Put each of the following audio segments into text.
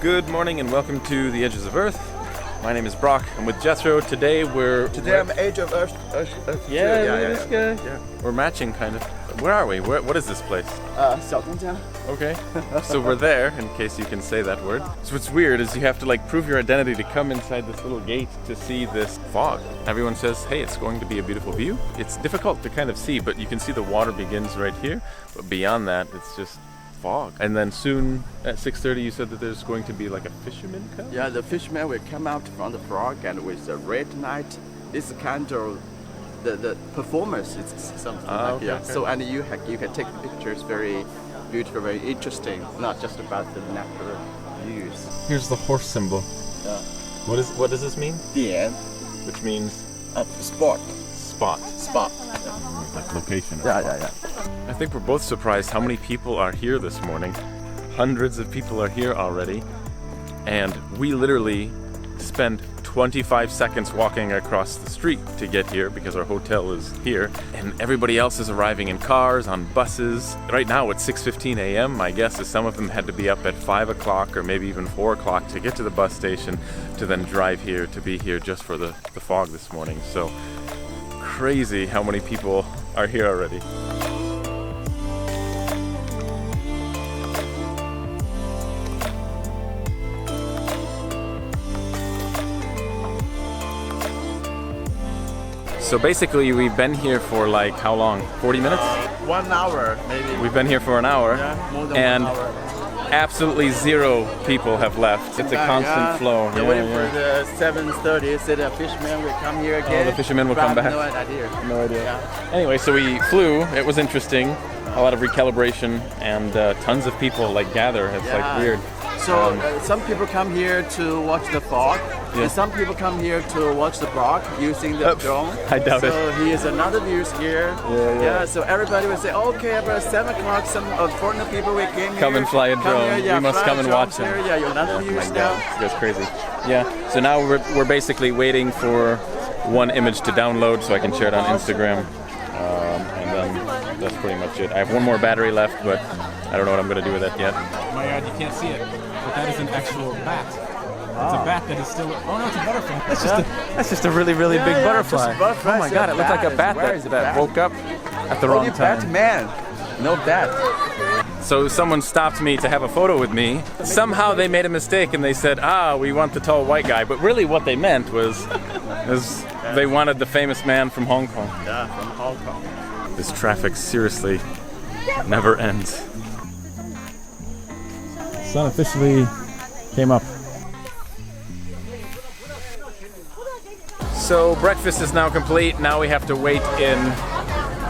Good morning and welcome to the Edges of Earth. My name is Brock. I'm with Jethro. Today I'm Edge of Earth. This guy. Yeah. We're matching kind of. Where are we? What is this place? Xiao. Okay. So we're there, in case you can say that word. So what's weird is you have to prove your identity to come inside this little gate to see this fog. Everyone says, hey, it's going to be a beautiful view. It's difficult to kind of see, but you can see the water begins right here. But beyond that, it's just fog. And then soon at 6:30 you said that there's going to be a fisherman come? Yeah, the fisherman will come out from the frog and with a red light. This kind of the performance is something okay, yeah. Okay. So and you can take pictures very beautiful, very interesting, not just about the natural views. Here's the horse symbol. Yeah. What does this mean? Dian. Which means Spot. Spot. Like location. Yeah. I think we're both surprised how many people are here this morning. Hundreds of people are here already. And we literally spent 25 seconds walking across the street to get here because our hotel is here. And everybody else is arriving in cars, on buses. Right now it's 6:15 a.m. My guess is some of them had to be up at 5 o'clock or maybe even 4 o'clock to get to the bus station to then drive here to be here just for the fog this morning. So crazy how many people are here already. So basically we've been here for how long? 40 minutes? 1 hour maybe. We've been here for an hour. Yeah, more than and 1 hour. Absolutely zero people have left. It's a constant flow. They're waiting for the 7:30. Said the fisherman will come here again. Oh, the fishermen will come back. No idea. No idea. Yeah. Anyway, so we flew. It was interesting. A lot of recalibration and tons of people gather. It's weird. So some people come here to watch the fog, and some people come here to watch the Brock using the drone. I doubt it. So here's another views here. Yeah. So everybody will say, okay, about 7 o'clock, some foreign people will came come here. And fly a drone. Here, we must come and watch here. them. Yeah, you're another views now. That's crazy. Yeah. So now we're basically waiting for one image to download so I can share it on Instagram, and then that's pretty much it. I have one more battery left, but I don't know what I'm going to do with that yet. My God, you can't see it, but that is an actual bat. It's a bat that is still. Oh no, it's a butterfly. That's just a really big butterfly. Just a butterfly. Oh my God! It looked like a bat that woke up at the wrong time. Batman, no bat. So someone stopped me to have a photo with me. Somehow they made a mistake and they said, we want the tall white guy. But really what they meant was they wanted the famous man from Hong Kong. Yeah, from Hong Kong. This traffic seriously never ends. Sun officially came up. So breakfast is now complete. Now we have to wait in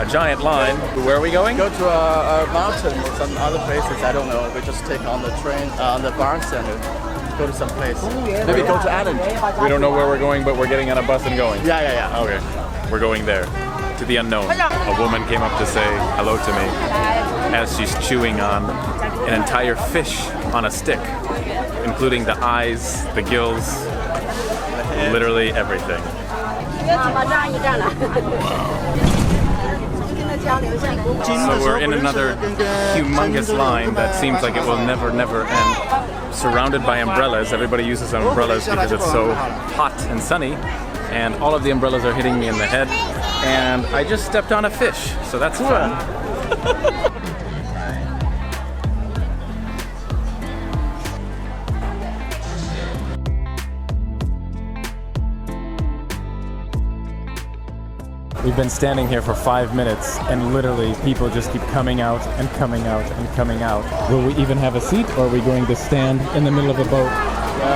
a giant line. Where are we going? Go to a mountain or some other places. I don't know. We just take on the train, on the bar center. Go to some place. Maybe go to Island. We don't know where we're going, but we're getting on a bus and going. Yeah. Okay, we're going there, to the unknown. A woman came up to say hello to me as she's chewing on an entire fish on a stick, including the eyes, the gills, literally everything. So we're in another humongous line that seems like it will never end. Surrounded by umbrellas. Everybody uses umbrellas because it's so hot and sunny. And all of the umbrellas are hitting me in the head. And I just stepped on a fish, so that's fun. We've been standing here for 5 minutes, and literally people just keep coming out and coming out and coming out. Will we even have a seat, or are we going to stand in the middle of a boat?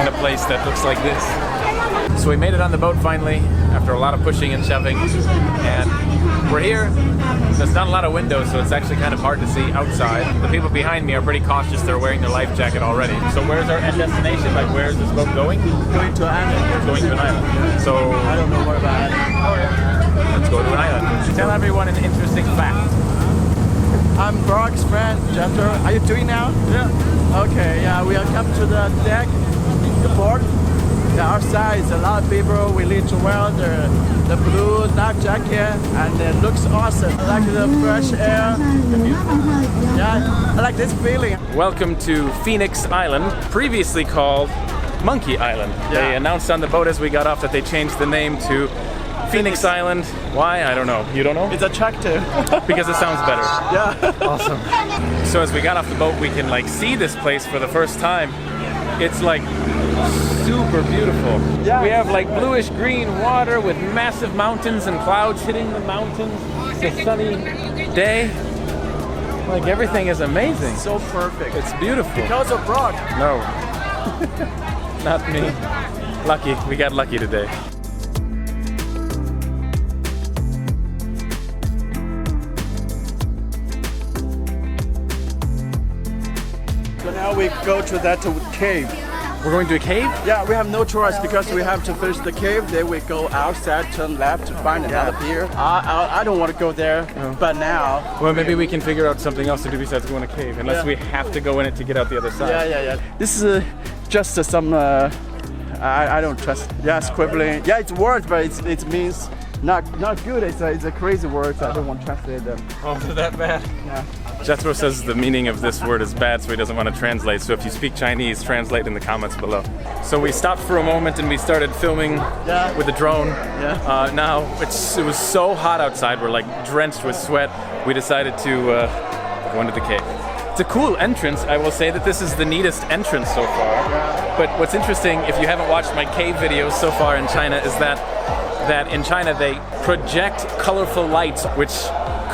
In a place that looks like this. So we made it on the boat finally, after a lot of pushing and shoving, and we're here. There's not a lot of windows, so it's actually kind of hard to see outside. The people behind me are pretty cautious. They're wearing their life jacket already. So where's our end destination? Where's this boat going? Going to an island. Going to an island. So I don't know what about it. Let's go to an island. Tell everyone an interesting fact. I'm Brock's friend, Jethro. Are you doing now? Yeah. Okay, yeah, we are come to the deck, the port. Yeah, outside is a lot of people. We need to wear the the blue life jacket, and it looks awesome. I like the fresh air. Yeah, I like this feeling. Welcome to Phoenix Island, previously called Monkey Island. Yeah. They announced on the boat as we got off that they changed the name to Phoenix Island. Why? I don't know. You don't know? It's attractive. Because it sounds better. Yeah. Awesome. So as we got off the boat, we can like see this place for the first time. It's like super beautiful. Yeah. We have like bluish green water with massive mountains and clouds hitting the mountains. It's a sunny day. Like everything is amazing. So perfect. It's beautiful. Because of rock. No. Not me. Lucky. We got lucky today. So now we go to that cave. We're going to a cave? Yeah, we have no choice because we have to finish the cave. Then we go outside, turn left to find another pier. I don't want to go there, but now. Well, maybe we can figure out something else to do besides go in a cave, unless Yeah. we have to go in it to get out the other side. Yeah. This is just some. I don't trust. Yeah, squibbling. Yeah, it's words, but it means not good. It's a crazy word. So I don't want to translate them. Oh, is that bad? Yeah. Jethro says the meaning of this word is bad, so he doesn't want to translate. So if you speak Chinese, translate in the comments below. So we stopped for a moment and we started filming with a drone. Yeah. Now it was so hot outside, we're like drenched with sweat. We decided to go into the cave. It's a cool entrance. I will say that this is the neatest entrance so far. Yeah. But what's interesting, if you haven't watched my cave videos so far in China, is that in China they project colorful lights, which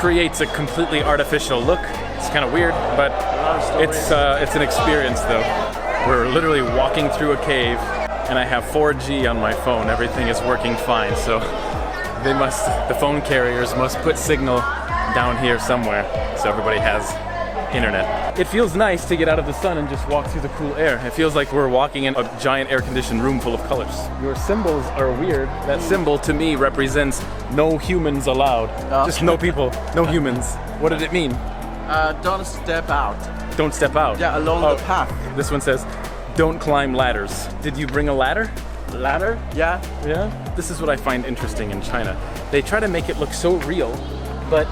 creates a completely artificial look. It's kind of weird, but it's an experience though. We're literally walking through a cave, and I have 4G on my phone. Everything is working fine, so the phone carriers must put signal down here somewhere, so everybody has internet. It feels nice to get out of the sun and just walk through the cool air. It feels like we're walking in a giant air-conditioned room full of colors. Your symbols are weird. That symbol to me represents no humans allowed. Just no people, no humans. What did it mean? Don't step out. Don't step out. Yeah, along the path. This one says, don't climb ladders. Did you bring a ladder? Ladder? Yeah. Yeah? This is what I find interesting in China. They try to make it look so real, but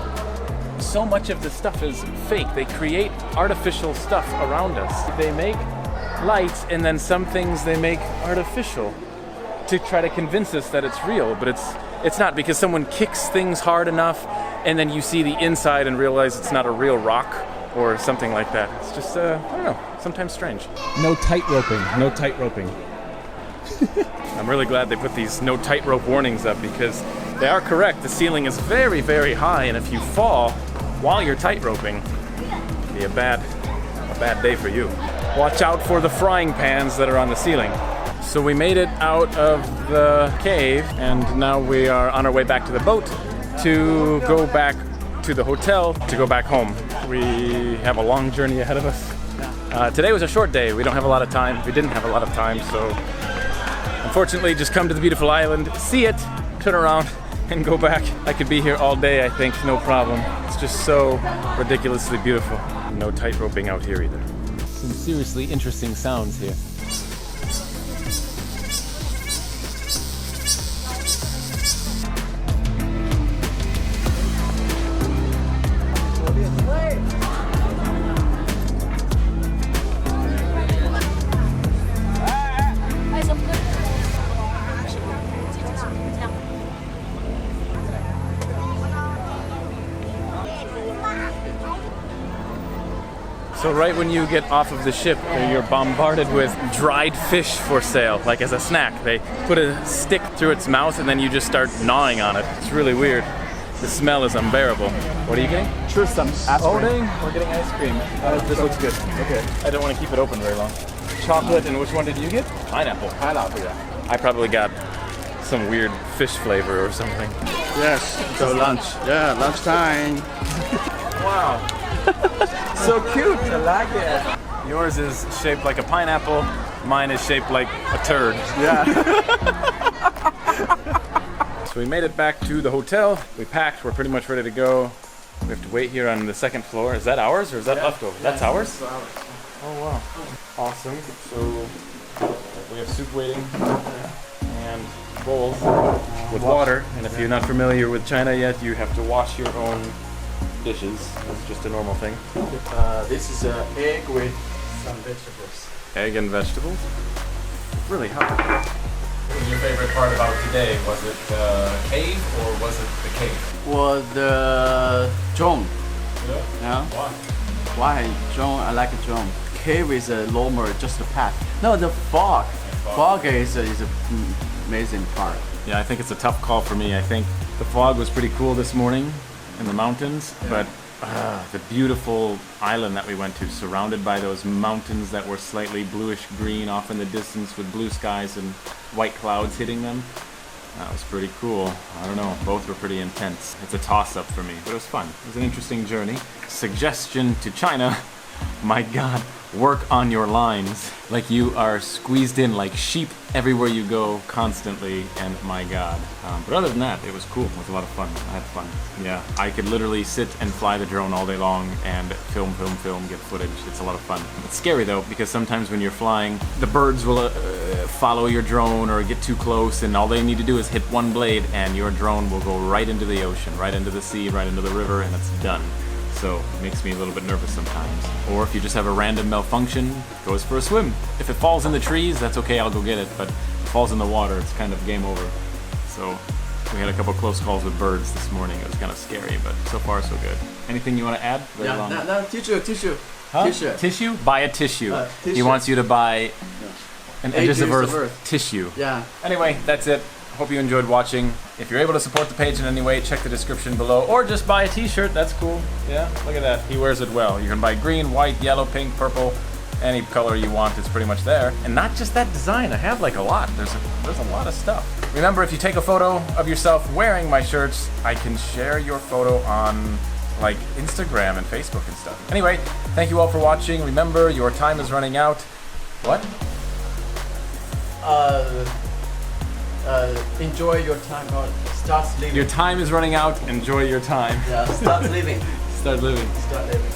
so much of the stuff is fake. They create artificial stuff around us. They make lights, and then some things they make artificial to try to convince us that it's real, but it's not, because someone kicks things hard enough and then you see the inside and realize it's not a real rock or something like that. It's just, I don't know, sometimes strange. No tightroping, no tightroping. I'm really glad they put these no tightrope warnings up, because they are correct. The ceiling is very, very high, and if you fall while you're tightroping, it'll be a bad day for you. Watch out for the frying pans that are on the ceiling. So we made it out of the cave, and now we are on our way back to the boat to go back to the hotel to go back home. We have a long journey ahead of us. Today was a short day. We don't have a lot of time. We didn't have a lot of time, so unfortunately just come to the beautiful island, see it, turn around, and go back. I could be here all day, I think, no problem. It's just so ridiculously beautiful. No tightroping out here either. Some seriously interesting sounds here. So right when you get off of the ship, you're bombarded with dried fish for sale, like as a snack. They put a stick through its mouth and then you just start gnawing on it. It's really weird. The smell is unbearable. What are you getting? Choose some ice Oh, cream. dang. We're getting ice cream. This looks good. Okay. I don't want to keep it open very long. Chocolate, and which one did you get? Pineapple. Pineapple, yeah. I probably got some weird fish flavor or something. Yes, so lunch. Yeah, lunchtime. Wow. So cute, I like it. Yours is shaped like a pineapple. Mine is shaped like a turd. Yeah. So we made it back to the hotel. We packed. We're pretty much ready to go. We have to wait here on the second floor. Is that ours or is that leftover? That's ours? Oh, wow. Awesome. So we have soup waiting and bowls with water. And if you're not familiar with China yet, you have to wash your own dishes. It's just a normal thing. This is egg with some vegetables. Egg and vegetables. Really hot. What was your favorite part about today? Was it the cave or was it the cave? Was the drone? Yeah. Yeah. Why? Why drone? I like a drone. Cave is a lower, just a path. No, the fog. Fog is a amazing part. Yeah, I think it's a tough call for me. I think the fog was pretty cool this morning in the mountains, but the beautiful island that we went to, surrounded by those mountains that were slightly bluish green off in the distance with blue skies and white clouds hitting them. That was pretty cool. I don't know, both were pretty intense. It's a toss-up for me, but it was fun. It was an interesting journey. Suggestion to China, my God, work on your lines. Like you are squeezed in like sheep everywhere you go constantly, and my God. But other than that, it was cool. It was a lot of fun. I had fun. Yeah, I could literally sit and fly the drone all day long and film, get footage. It's a lot of fun. It's scary though, because sometimes when you're flying, the birds will follow your drone or get too close, and all they need to do is hit one blade and your drone will go right into the ocean, right into the sea, right into the river, and it's done. So it makes me a little bit nervous sometimes. Or if you just have a random malfunction, goes for a swim. If it falls in the trees, that's okay, I'll go get it. But if it falls in the water, it's kind of game over. So we had a couple close calls with birds this morning. It was kind of scary, but so far so good. Anything you want to add? Very long. No, tissue. Huh? Tissue. Tissue? Buy a tissue. He Tissue. wants you to buy an Edges of Earth tissue. Yeah. Anyway, that's it. Hope you enjoyed watching. If you're able to support the page in any way, check the description below, or just buy a t-shirt, that's cool. Yeah, look at that, he wears it well. You can buy green, white, yellow, pink, purple, any color you want, it's pretty much there. And not just that design, I have like a lot. There's a lot of stuff. Remember, if you take a photo of yourself wearing my shirts, I can share your photo on like Instagram and Facebook and stuff. Anyway, thank you all for watching. Remember, your time is running out. What? Enjoy your time. Or start living. Your time is running out. Enjoy your time. Yeah, start living. Start living. Start living.